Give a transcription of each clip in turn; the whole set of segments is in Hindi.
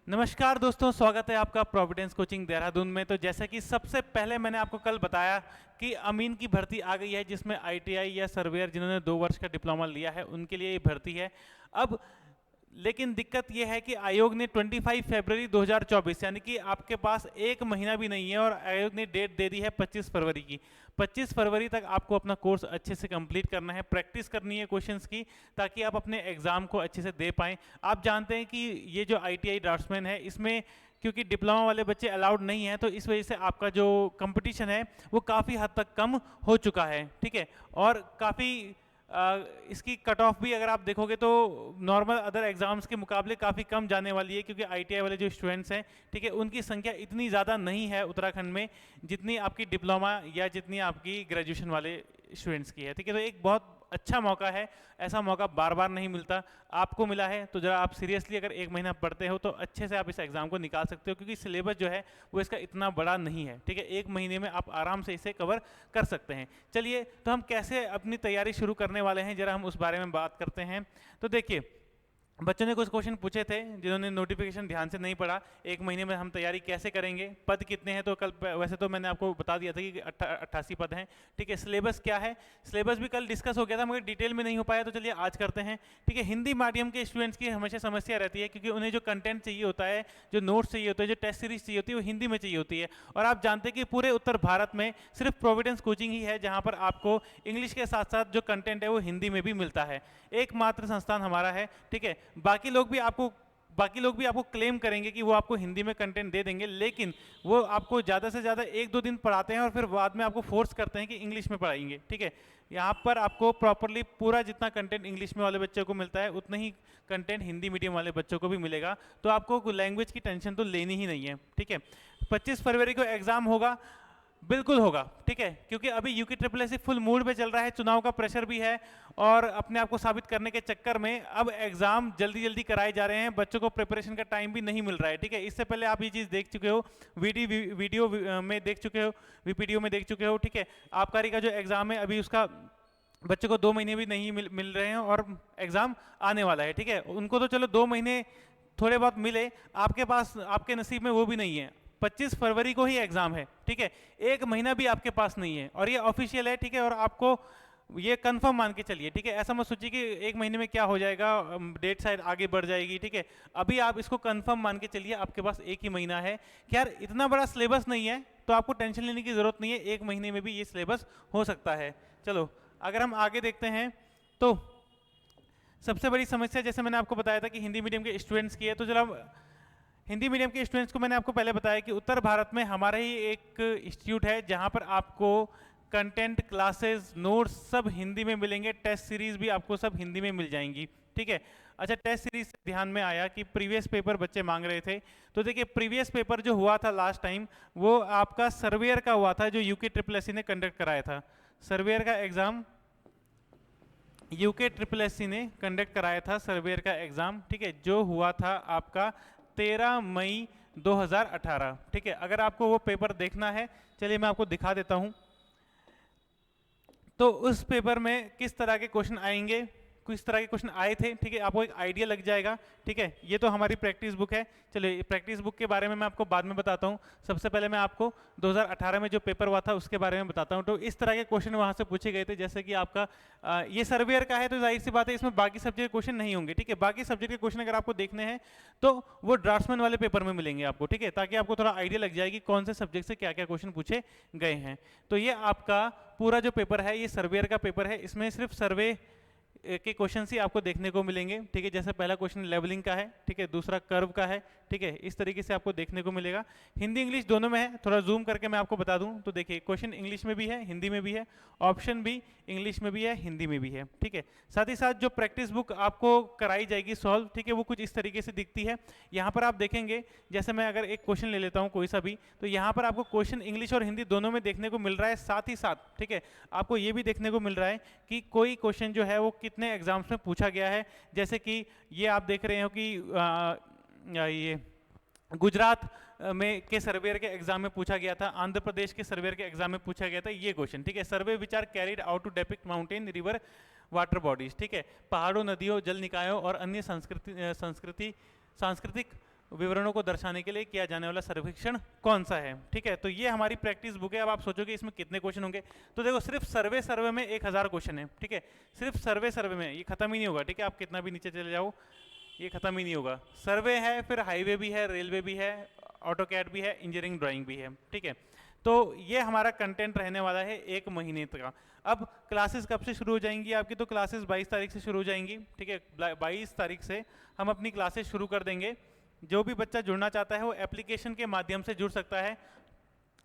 नमस्कार दोस्तों, स्वागत है आपका प्रोविडेंस कोचिंग देहरादून में। तो जैसा कि सबसे पहले मैंने आपको कल बताया कि अमीन की भर्ती आ गई है, जिसमें आईटीआई या सर्वेयर जिन्होंने 2 वर्ष का डिप्लोमा लिया है उनके लिए ये भर्ती है। अब लेकिन दिक्कत ये है कि आयोग ने 25 फरवरी 2024 यानी कि आपके पास एक महीना भी नहीं है और आयोग ने डेट दे दी है 25 फरवरी की। 25 फरवरी तक आपको अपना कोर्स अच्छे से कंप्लीट करना है, प्रैक्टिस करनी है क्वेश्चंस की, ताकि आप अपने एग्जाम को अच्छे से दे पाएं। आप जानते हैं कि ये जो आईटीआई ड्राफ्ट्समैन है, इसमें क्योंकि डिप्लोमा वाले बच्चे अलाउड नहीं है, तो इस वजह से आपका जो कंपटीशन है वो काफ़ी हद तक कम हो चुका है। ठीक है, और काफ़ी इसकी कट ऑफ भी अगर आप देखोगे तो नॉर्मल अदर एग्जाम्स के मुकाबले काफ़ी कम जाने वाली है, क्योंकि आईटीआई वाले जो स्टूडेंट्स हैं, ठीक है, उनकी संख्या इतनी ज़्यादा नहीं है उत्तराखंड में जितनी आपकी डिप्लोमा या जितनी आपकी ग्रेजुएशन वाले स्टूडेंट्स की है। ठीक है, तो एक बहुत अच्छा मौका है, ऐसा मौका बार बार नहीं मिलता। आपको मिला है तो जरा आप सीरियसली अगर एक महीना पढ़ते हो तो अच्छे से आप इस एग्ज़ाम को निकाल सकते हो, क्योंकि सिलेबस जो है वो इसका इतना बड़ा नहीं है। ठीक है, एक महीने में आप आराम से इसे कवर कर सकते हैं। चलिए, तो हम कैसे अपनी तैयारी शुरू करने वाले हैं, जरा हम उस बारे में बात करते हैं। तो देखिए, बच्चों ने कुछ क्वेश्चन पूछे थे जिन्होंने नोटिफिकेशन ध्यान से नहीं पढ़ा, एक महीने में हम तैयारी कैसे करेंगे, पद कितने हैं। तो कल वैसे तो मैंने आपको बता दिया था कि 88 पद हैं। ठीक है, सिलेबस क्या है, सिलेबस भी कल डिस्कस हो गया था मगर डिटेल में नहीं हो पाया, तो चलिए आज करते हैं। ठीक है, हिंदी मीडियम के स्टूडेंट्स की हमेशा समस्या रहती है, क्योंकि उन्हें जो कंटेंट चाहिए होता है, जो नोट्स चाहिए होते हैं, जो टेस्ट सीरीज चाहिए होती है, वो हिंदी में चाहिए होती है। और आप जानते हैं कि पूरे उत्तर भारत में सिर्फ प्रोविडेंस कोचिंग ही है जहाँ पर आपको इंग्लिश के साथ साथ जो कंटेंट है वो हिंदी में भी मिलता है। एकमात्र संस्थान हमारा है। ठीक है, बाकी लोग भी आपको क्लेम करेंगे कि वो आपको हिंदी में कंटेंट दे देंगे, लेकिन वो आपको ज़्यादा से ज़्यादा 1-2 दिन पढ़ाते हैं और फिर बाद में आपको फोर्स करते हैं कि इंग्लिश में पढ़ाएंगे। ठीक है, यहाँ पर आपको प्रॉपरली पूरा जितना कंटेंट इंग्लिश में वाले बच्चों को मिलता है उतना ही कंटेंट हिंदी मीडियम वाले बच्चों को भी मिलेगा। तो आपको लैंग्वेज की टेंशन तो लेनी ही नहीं है। ठीक है, 25 फरवरी को एग्ज़ाम होगा, बिल्कुल होगा। ठीक है, क्योंकि अभी UK triple S full mood पे चल रहा है, चुनाव का प्रेशर भी है और अपने आप को साबित करने के चक्कर में अब एग्जाम जल्दी जल्दी कराए जा रहे हैं, बच्चों को प्रिपरेशन का टाइम भी नहीं मिल रहा है। ठीक है, इससे पहले आप ये चीज़ देख चुके हो, वीडियो में देख चुके हो, वीपीडीओ में देख चुके हो। ठीक है, आबकारी का जो एग्जाम है अभी उसका बच्चों को 2 महीने भी नहीं मिल रहे हैं और एग्जाम आने वाला है। ठीक है, उनको तो चलो 2 महीने थोड़े बहुत मिले, आपके पास आपके नसीब में वो भी नहीं है। 25 फरवरी को ही एग्जाम है। ठीक है, एक महीना भी आपके पास नहीं है और ये ऑफिशियल है। ठीक है, और आपको ये कंफर्म मान के चलिए। ठीक है, ऐसा मत सोचिए कि एक महीने में क्या हो जाएगा, डेट शायद आगे बढ़ जाएगी। ठीक है, अभी आप इसको कंफर्म मान के चलिए, आपके पास एक ही महीना है। खैर, इतना बड़ा सिलेबस नहीं है तो आपको टेंशन लेने की जरूरत नहीं है, एक महीने में भी ये सिलेबस हो सकता है। चलो, अगर हम आगे देखते हैं तो सबसे बड़ी समस्या, जैसे मैंने आपको बताया था कि हिंदी मीडियम के स्टूडेंट्स की है, तो चलो हिंदी मीडियम के स्टूडेंट्स को मैंने आपको पहले बताया कि उत्तर भारत में हमारा ही एक इंस्टीट्यूट है जहां पर आपको कंटेंट, क्लासेस, नोट्स सब हिंदी में मिलेंगे, टेस्ट सीरीज भी आपको सब हिंदी में मिल जाएंगी। ठीक है, अच्छा, टेस्ट सीरीज से ध्यान में आया कि प्रीवियस पेपर बच्चे मांग रहे थे, तो देखिए प्रीवियस पेपर जो हुआ था लास्ट टाइम वो आपका सर्वेयर का हुआ था, जो यूके ट्रिपल एस ने कंडक्ट कराया था। सर्वेयर का एग्जाम यूके ट्रिपल एस ने कंडक्ट कराया था, सर्वेयर का एग्जाम। ठीक है, जो हुआ था आपका 13 मई 2018। ठीक है, अगर आपको वो पेपर देखना है, चलिए मैं आपको दिखा देता हूं। तो उस पेपर में किस तरह के क्वेश्चन आएंगे, किस तरह के क्वेश्चन आए थे, ठीक है, आपको एक आइडिया लग जाएगा। ठीक है, ये तो हमारी प्रैक्टिस बुक है। चलिए, प्रैक्टिस बुक के बारे में मैं आपको बाद में बताता हूँ। सबसे पहले मैं आपको 2018 में जो पेपर हुआ था उसके बारे में बताता हूँ। तो इस तरह के क्वेश्चन वहाँ से पूछे गए थे, जैसे कि आपका ये सर्वेयर का है तो जाहिर सी बात है इसमें बाकी सब्जेक्ट के क्वेश्चन नहीं होंगे। ठीक है, बाकी सब्जेक्ट के क्वेश्चन अगर आपको देखने हैं तो वो ड्राफ्ट्समैन वाले पेपर में मिलेंगे आपको। ठीक है, ताकि आपको थोड़ा आइडिया लग जाएगी कौन से सब्जेक्ट से क्या क्या क्वेश्चन पूछे गए हैं। तो ये आपका पूरा जो पेपर है ये सर्वेयर का पेपर है, इसमें सिर्फ सर्वे के क्वेश्चन ही आपको देखने को मिलेंगे। ठीक है, जैसे पहला क्वेश्चन लेवलिंग का है, ठीक है, दूसरा कर्व का है। ठीक है, इस तरीके से आपको देखने को मिलेगा। हिंदी इंग्लिश दोनों में है, थोड़ा जूम करके मैं आपको बता दूं तो देखिए क्वेश्चन इंग्लिश में भी है, हिंदी में भी है, ऑप्शन भी इंग्लिश में भी है, हिंदी में भी है। ठीक है, साथ ही साथ जो प्रैक्टिस बुक आपको कराई जाएगी सॉल्व, ठीक है, वो कुछ इस तरीके से दिखती है। यहाँ पर आप देखेंगे, जैसे मैं अगर एक क्वेश्चन ले लेता हूँ कोई सा भी, तो यहाँ पर आपको क्वेश्चन इंग्लिश और हिंदी दोनों में देखने को मिल रहा है। साथ ही साथ ठीक है, आपको ये भी देखने को मिल रहा है कि कोई क्वेश्चन जो है वो कितने एग्जाम्स में पूछा गया है। जैसे कि ये आप देख रहे हो कि ये गुजरात में के सर्वेयर के एग्जाम में पूछा गया था, आंध्र प्रदेश के सर्वेयर के एग्जाम में पूछा गया था ये क्वेश्चन। ठीक है, survey which are carried out to depict mountain, river, water bodies. ठीक है, पहाड़ों, नदियों, जल निकायों और अन्य सांस्कृतिक विवरणों को दर्शाने के लिए किया जाने वाला सर्वेक्षण कौन सा है। ठीक है, तो ये हमारी प्रैक्टिस बुक है। अब आप सोचोगे इसमें कितने क्वेश्चन होंगे, तो देखो सिर्फ सर्वे में 1000 क्वेश्चन है। ठीक है, सिर्फ सर्वे में ये खत्म ही नहीं होगा। ठीक है, आप कितना भी नीचे चले जाओ ये खत्म ही नहीं होगा। सर्वे है, फिर हाईवे भी है, रेलवे भी है, ऑटो कैड भी है, इंजीनियरिंग ड्राइंग भी है। ठीक है, तो ये हमारा कंटेंट रहने वाला है 1 महीने तक। अब क्लासेस कब से शुरू हो जाएंगी आपकी, तो क्लासेस 22 तारीख से शुरू हो जाएंगी। ठीक है, 22 तारीख से हम अपनी क्लासेस शुरू कर देंगे। जो भी बच्चा जुड़ना चाहता है वो एप्लीकेशन के माध्यम से जुड़ सकता है।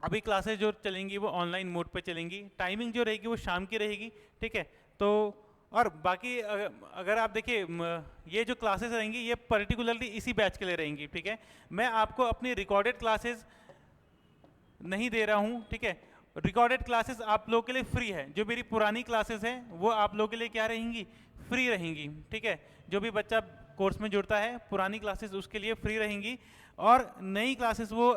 अभी क्लासेस जो चलेंगी वो ऑनलाइन मोड पे चलेंगी, टाइमिंग जो रहेगी वो शाम की रहेगी। ठीक है, तो और बाकी अगर आप देखिए ये जो क्लासेस रहेंगी ये पर्टिकुलरली इसी बैच के लिए रहेंगी। ठीक है, मैं आपको अपनी रिकॉर्डेड क्लासेस नहीं दे रहा हूँ। ठीक है, रिकॉर्डेड क्लासेस आप लोगों के लिए फ्री है। जो मेरी पुरानी क्लासेस हैं वो आप लोगों के लिए क्या रहेंगी, फ्री रहेंगी। ठीक है, जो भी बच्चा कोर्स में जुड़ता है पुरानी क्लासेस उसके लिए फ्री रहेंगी, और नई क्लासेस वो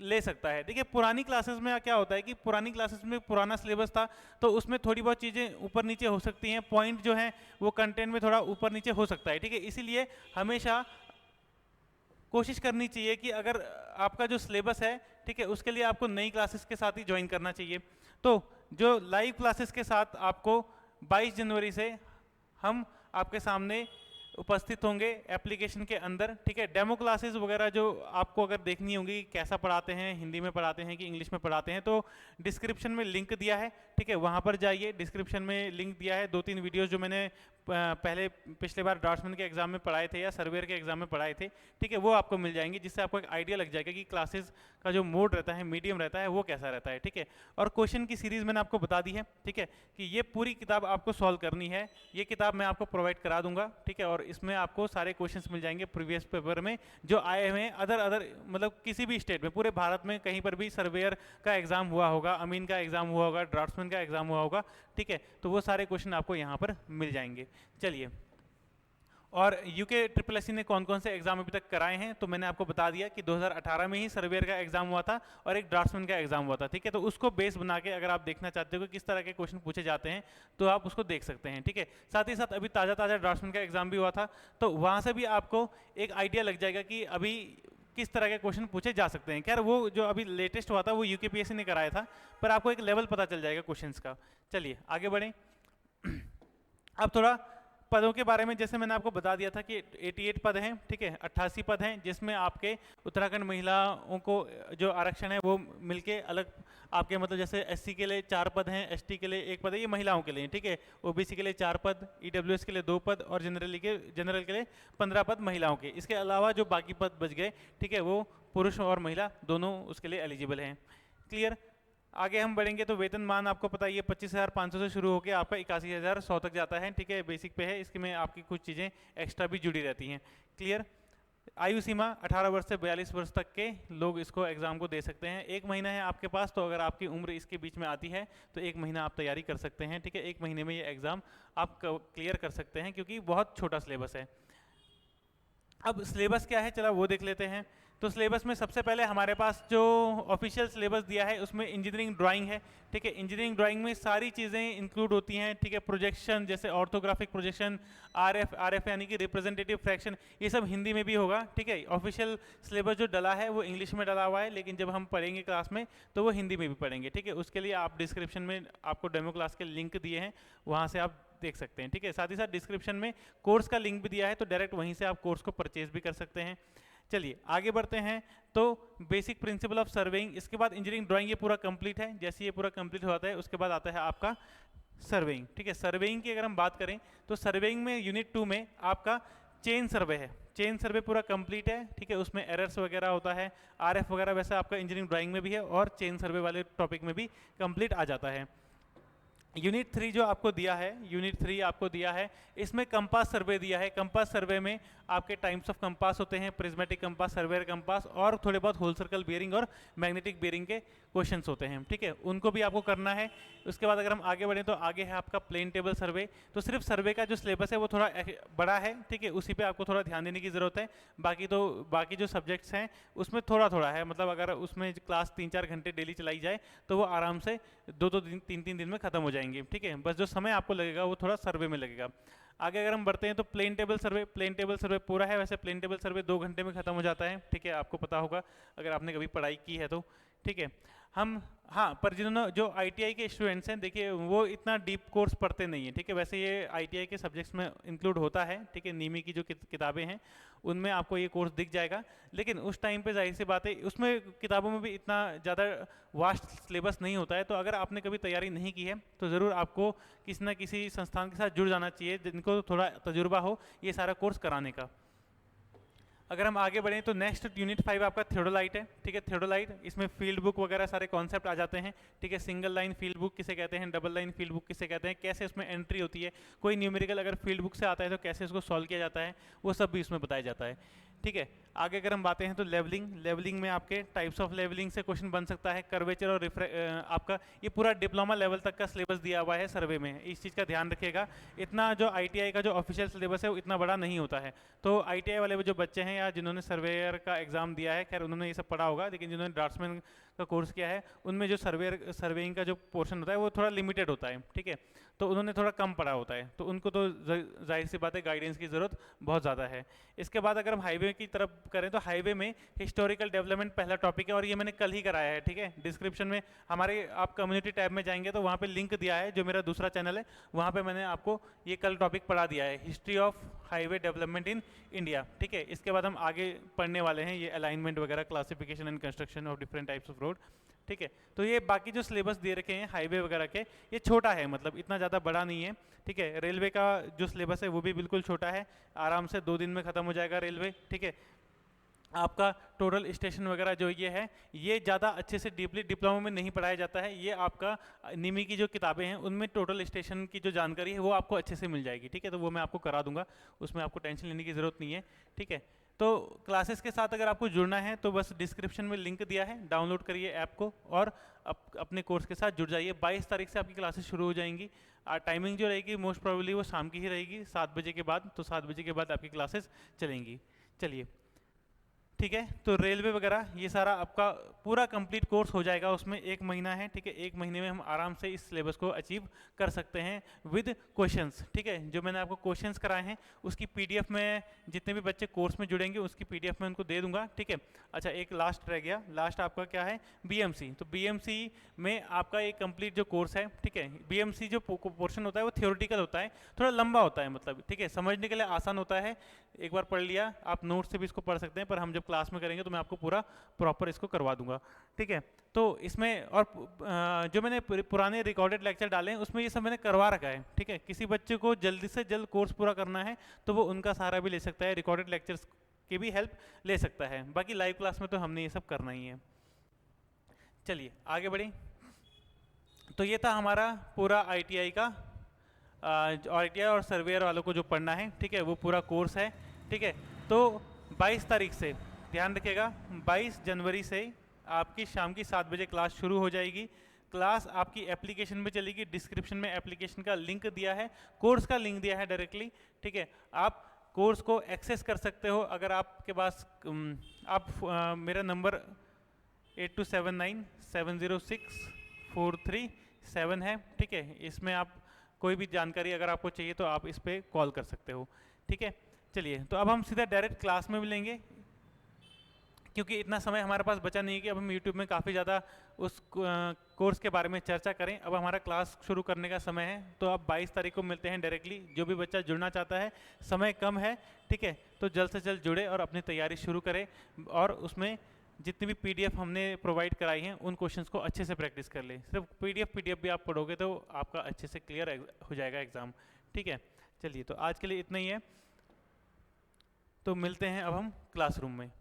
ले सकता है। देखिए पुरानी क्लासेस में क्या होता है कि पुरानी क्लासेस में पुराना सिलेबस था, तो उसमें थोड़ी बहुत चीज़ें ऊपर नीचे हो सकती हैं, पॉइंट जो है वो कंटेंट में थोड़ा ऊपर नीचे हो सकता है। ठीक है, इसीलिए हमेशा कोशिश करनी चाहिए कि अगर आपका जो सिलेबस है, ठीक है, उसके लिए आपको नई क्लासेस के साथ ही ज्वाइन करना चाहिए। तो जो लाइव क्लासेस के साथ आपको 22 जनवरी से हम आपके सामने उपस्थित होंगे एप्लीकेशन के अंदर। ठीक है, डेमो क्लासेस वगैरह जो आपको अगर देखनी होगी कैसा पढ़ाते हैं, हिंदी में पढ़ाते हैं कि इंग्लिश में पढ़ाते हैं, तो डिस्क्रिप्शन में लिंक दिया है। ठीक है, वहाँ पर जाइए, डिस्क्रिप्शन में लिंक दिया है। 2-3 वीडियोस जो मैंने पहले पिछले बार ड्राफ्ट्समैन के एग्जाम में पढ़ाए थे या सर्वेयर के एग्जाम में पढ़ाए थे। ठीक है, वो आपको मिल जाएंगे, जिससे आपको एक आइडिया लग जाएगा कि क्लासेस का जो मोड रहता है, मीडियम रहता है, वो कैसा रहता है। ठीक है, और क्वेश्चन की सीरीज मैंने आपको बता दी है। ठीक है, कि ये पूरी किताब आपको सॉल्व करनी है, ये किताब मैं आपको प्रोवाइड करा दूंगा। ठीक है, और इसमें आपको सारे क्वेश्चंस मिल जाएंगे प्रीवियस पेपर में जो आए हुए हैं अदर मतलब किसी भी स्टेट में, पूरे भारत में कहीं पर भी सर्वेयर का एग्जाम हुआ होगा, अमीन का एग्जाम हुआ होगा, ड्राफ्ट्समैन का एग्जाम हुआ होगा। ठीक है, तो वो सारे क्वेश्चन आपको यहाँ पर मिल जाएंगे। चलिए, और यूके SSC ने कौन कौन से एग्जाम अभी तक कराए हैं, तो मैंने आपको बता दिया कि 2018 में ही सर्वेयर का एग्जाम हुआ था और एक ड्राफ्ट्समैन का एग्जाम हुआ था। ठीक है, तो उसको बेस बना के अगर आप देखना चाहते हो कि किस तरह के क्वेश्चन पूछे जाते हैं तो आप उसको देख सकते हैं। ठीक है, साथ ही साथ अभी ताज़ा ड्राफ्ट्समैन का एग्जाम भी हुआ था, तो वहाँ से भी आपको एक आइडिया लग जाएगा कि अभी किस तरह के क्वेश्चन पूछे जा सकते हैं। खैर वो जो अभी लेटेस्ट हुआ था वो UKPSC ने कराया था, पर आपको एक लेवल पता चल जाएगा क्वेश्चंस का। चलिए आगे बढ़ें। अब थोड़ा पदों के बारे में, जैसे मैंने आपको बता दिया था कि 88 पद हैं। ठीक है, 88 पद हैं, जिसमें आपके उत्तराखंड महिलाओं को जो आरक्षण है वो मिलके अलग आपके मतलब जैसे SC के लिए 4 पद हैं, ST के लिए 1 पद है, ये महिलाओं के लिए। ठीक है, OBC के लिए 4 पद, EWS के लिए 2 पद और जनरल के लिए 15 पद महिलाओं के। इसके अलावा जो बाकी पद बच गए, ठीक है, वो पुरुष और महिला दोनों उसके लिए एलिजिबल हैं। क्लियर। आगे हम बढ़ेंगे तो वेतनमान आपको पता ही है 25,500 से शुरू होकर आपका 81,100 तक जाता है। ठीक है, बेसिक पे है, इसके में आपकी कुछ चीज़ें एक्स्ट्रा भी जुड़ी रहती हैं। क्लियर। आयु सीमा 18 वर्ष से 42 वर्ष तक के लोग इसको एग्जाम को दे सकते हैं। 1 महीना है आपके पास, तो अगर आपकी उम्र इसके बीच में आती है तो 1 महीना आप तैयारी कर सकते हैं। ठीक है, 1 महीने में ये एग्जाम आप क्लियर कर सकते हैं, क्योंकि बहुत छोटा सिलेबस है। अब सिलेबस क्या है, चलो वो देख लेते हैं। तो सिलेबस में सबसे पहले हमारे पास जो ऑफिशियल सिलेबस दिया है उसमें इंजीनियरिंग ड्राइंग है। ठीक है, इंजीनियरिंग ड्राइंग में सारी चीज़ें इंक्लूड होती हैं। ठीक है, प्रोजेक्शन जैसे ऑर्थोग्राफिक प्रोजेक्शन, आरएफ यानी कि रिप्रेजेंटेटिव फ्रैक्शन, ये सब हिंदी में भी होगा। ठीक है, ऑफिशियल सिलेबस जो डला है वो इंग्लिश में डला हुआ है, लेकिन जब हम पढ़ेंगे क्लास में तो वो हिंदी में भी पढ़ेंगे। ठीक है, उसके लिए आप डिस्क्रिप्शन में आपको डेमो क्लास के लिंक दिए हैं, वहाँ से आप देख सकते हैं। ठीक है, साथ ही साथ डिस्क्रिप्शन में कोर्स का लिंक भी दिया है, तो डायरेक्ट वहीं से आप कोर्स को परचेज भी कर सकते हैं। चलिए आगे बढ़ते हैं। तो बेसिक प्रिंसिपल ऑफ सर्वेइंग, इसके बाद इंजीनियरिंग ड्राइंग ये पूरा कंप्लीट है। जैसे ये पूरा कंप्लीट हो जाता है उसके बाद आता है आपका सर्वेइंग। ठीक है, सर्वेइंग की अगर हम बात करें तो सर्वेइंग में यूनिट 2 में आपका चेन सर्वे है। चेन सर्वे पूरा कंप्लीट है। ठीक है, उसमें एरर्स वगैरह होता है, आरएफ वगैरह वैसे आपका इंजीनियरिंग ड्राइंग में भी है, और चेन सर्वे वाले टॉपिक में भी कंप्लीट आ जाता है। यूनिट 3 जो आपको दिया है, यूनिट 3 आपको दिया है, इसमें कंपास सर्वे दिया है। कंपास सर्वे में आपके टाइप्स ऑफ कंपास होते हैं, प्रिज्मेटिक कंपास, सर्वेयर कंपास, और थोड़े बहुत होल सर्कल बेयरिंग और मैग्नेटिक बेयरिंग के क्वेश्चंस होते हैं। ठीक है, उनको भी आपको करना है। उसके बाद अगर हम आगे बढ़ें तो आगे है आपका प्लेन टेबल सर्वे। तो सिर्फ सर्वे का जो सिलेबस है वो थोड़ा बड़ा है। ठीक है, उसी पे आपको थोड़ा ध्यान देने की ज़रूरत है। बाकी जो सब्जेक्ट्स हैं उसमें थोड़ा थोड़ा है, मतलब अगर उसमें क्लास 3-4 घंटे डेली चलाई जाए तो वो आराम से 2-2 दिन 3-3 दिन में खत्म हो जाएंगे। ठीक है, बस जो समय आपको लगेगा वो थोड़ा सर्वे में लगेगा। आगे अगर हम बढ़ते हैं तो प्लेन टेबल सर्वे पूरा है। वैसे प्लेन टेबल सर्वे 2 घंटे में ख़त्म हो जाता है, ठीक है, आपको पता होगा अगर आपने कभी पढ़ाई की है तो, ठीक है। हम हाँ, पर जिन्होंने जो आईटीआई के स्टूडेंट्स हैं, देखिए वो इतना डीप कोर्स पढ़ते नहीं है, ठीक है। वैसे ये आईटीआई के सब्जेक्ट्स में इंक्लूड होता है, ठीक है, नीमी की जो किताबें हैं उनमें आपको ये कोर्स दिख जाएगा। लेकिन उस टाइम पे जाहिर सी बात है उसमें किताबों में भी इतना ज़्यादा वास्ट सिलेबस नहीं होता है। तो अगर आपने कभी तैयारी नहीं की है तो ज़रूर आपको किसी न किसी संस्थान के साथ जुड़ जाना चाहिए जिनको थोड़ा तजुर्बा हो ये सारा कोर्स कराने का। अगर हम आगे बढ़ें तो नेक्स्ट यूनिट 5 आपका थियोडोलाइट है, ठीक है। थियोडोलाइट, इसमें फील्ड बुक वगैरह सारे कॉन्सेप्ट आ जाते हैं, ठीक है। सिंगल लाइन फील्ड बुक किसे कहते हैं, डबल लाइन फील्ड बुक किसे कहते हैं, कैसे उसमें एंट्री होती है, कोई न्यूमेरिकल अगर फील्ड बुक से आता है तो कैसे उसको सॉल्व किया जाता है, वो सब भी इसमें बताया जाता है, ठीक है। आगे अगर हम बातें हैं तो लेवलिंग में आपके टाइप्स ऑफ लेवलिंग से क्वेश्चन बन सकता है। कर्वेचर और आपका ये पूरा डिप्लोमा लेवल तक का सिलेबस दिया हुआ है सर्वे में, इस चीज़ का ध्यान रखिएगा। इतना जो आईटीआई का जो ऑफिशियल सिलेबस है वो इतना बड़ा नहीं होता है। तो आईटीआई वाले जो बच्चे हैं या जिन्होंने सर्वेयर का एग्जाम दिया है, खैर उन्होंने ये सब पढ़ा होगा, लेकिन जिन्होंने ड्राफ्ट्समैन का कोर्स किया है उनमें जो सर्वेइंग का जो पोर्शन होता है वो थोड़ा लिमिटेड होता है, ठीक है। तो उन्होंने थोड़ा कम पढ़ा होता है, तो उनको तो जाहिर सी बात है गाइडेंस की ज़रूरत बहुत ज़्यादा है। इसके बाद अगर हम हाईवे की तरफ करें तो हाईवे में हिस्टोरिकल डेवलपमेंट पहला टॉपिक है और ये मैंने कल ही कराया है, ठीक है। डिस्क्रिप्शन में हमारे आप कम्युनिटी टैब में जाएंगे तो वहाँ पे लिंक दिया है, जो मेरा दूसरा चैनल है वहाँ पे मैंने आपको ये कल टॉपिक पढ़ा दिया है, history of highway development in India, ठीक है। इसके बाद हम आगे पढ़ने वाले हैं ये अलाइनमेंट वगैरह, classification and construction of different types of road, ठीक है। तो ये बाकी जो सिलेबस दे रखे हैं हाईवे वगैरह के, ये छोटा है, मतलब इतना ज़्यादा बड़ा नहीं है, ठीक है। रेलवे का जो सिलेबस है वो भी बिल्कुल छोटा है, आराम से 2 दिन में ख़त्म हो जाएगा रेलवे, ठीक है। आपका टोटल स्टेशन वगैरह जो ये है ये ज़्यादा अच्छे से डीपली डिप्लोमा में नहीं पढ़ाया जाता है। ये आपका निमी की जो किताबें हैं उनमें टोटल स्टेशन की जो जानकारी है वो आपको अच्छे से मिल जाएगी, ठीक है। तो वो मैं आपको करा दूंगा, उसमें आपको टेंशन लेने की ज़रूरत नहीं है, ठीक है। तो क्लासेस के साथ अगर आपको जुड़ना है तो बस डिस्क्रिप्शन में लिंक दिया है, डाउनलोड करिए ऐप को और अपने कोर्स के साथ जुड़ जाइए। 22 तारीख से आपकी क्लासेस शुरू हो जाएंगी। टाइमिंग जो रहेगी मोस्ट प्रोबेबली वो शाम की ही रहेगी 7 बजे के बाद, तो 7 बजे के बाद आपकी क्लासेस चलेंगी। चलिए, ठीक है। तो रेलवे वगैरह ये सारा आपका पूरा कंप्लीट कोर्स हो जाएगा, उसमें 1 महीना है, ठीक है। 1 महीने में हम आराम से इस सिलेबस को अचीव कर सकते हैं विद क्वेश्चंस, ठीक है। जो मैंने आपको क्वेश्चंस कराए हैं उसकी पीडीएफ में जितने भी बच्चे कोर्स में जुड़ेंगे उसकी पीडीएफ में उनको दे दूंगा, ठीक है। अच्छा, एक लास्ट रह गया, लास्ट आपका क्या है, बीएमसी। तो बीएमसी में आपका एक कंप्लीट जो कोर्स है, ठीक है। बीएमसी जो पोर्शन होता है वो थियोरेटिकल होता है, थोड़ा लंबा होता है, मतलब ठीक है, समझने के लिए आसान होता है। एक बार पढ़ लिया, आप नोट से भी इसको पढ़ सकते हैं, पर हम जब क्लास में करेंगे तो मैं आपको पूरा प्रॉपर इसको करवा दूंगा, ठीक है। तो इसमें और जो मैंने पुराने रिकॉर्डेड लेक्चर डाले हैं उसमें ये सब मैंने करवा रखा है, ठीक है। किसी बच्चे को जल्दी से जल्द कोर्स पूरा करना है तो वो उनका सहारा भी ले सकता है, रिकॉर्डेड लेक्चर्स की भी हेल्प ले सकता है। बाकी लाइव क्लास में तो हमने ये सब करना ही है। चलिए आगे बढ़ें। तो ये था हमारा पूरा ITI का ITI और सर्वेयर वालों को जो पढ़ना है, ठीक है, वो पूरा कोर्स है, ठीक है। तो 22 तारीख से ध्यान रखिएगा, 22 जनवरी से आपकी शाम की 7 बजे क्लास शुरू हो जाएगी। क्लास आपकी एप्लीकेशन में चलेगी, डिस्क्रिप्शन में एप्लीकेशन का लिंक दिया है, कोर्स का लिंक दिया है डायरेक्टली, ठीक है। आप कोर्स को एक्सेस कर सकते हो अगर आपके पास मेरा नंबर 8279706437 है, ठीक है। इसमें आप कोई भी जानकारी अगर आपको चाहिए तो आप इस पर कॉल कर सकते हो, ठीक है। चलिए, तो अब हम सीधा डायरेक्ट क्लास में मिलेंगे, क्योंकि इतना समय हमारे पास बचा नहीं है कि अब हम YouTube में काफ़ी ज़्यादा उस कोर्स के बारे में चर्चा करें। अब हमारा क्लास शुरू करने का समय है, तो अब 22 तारीख को मिलते हैं डायरेक्टली। जो भी बच्चा जुड़ना चाहता है, समय कम है, ठीक है, तो जल्द से जल्द जुड़े और अपनी तैयारी शुरू करें और उसमें जितनी भी PDF हमने प्रोवाइड कराई हैं उन क्वेश्चंस को अच्छे से प्रैक्टिस कर लें। सिर्फ PDF भी आप पढ़ोगे तो आपका अच्छे से क्लियर हो जाएगा एग्ज़ाम, ठीक है। चलिए, तो आज के लिए इतना ही है, तो मिलते हैं अब हम क्लासरूम में।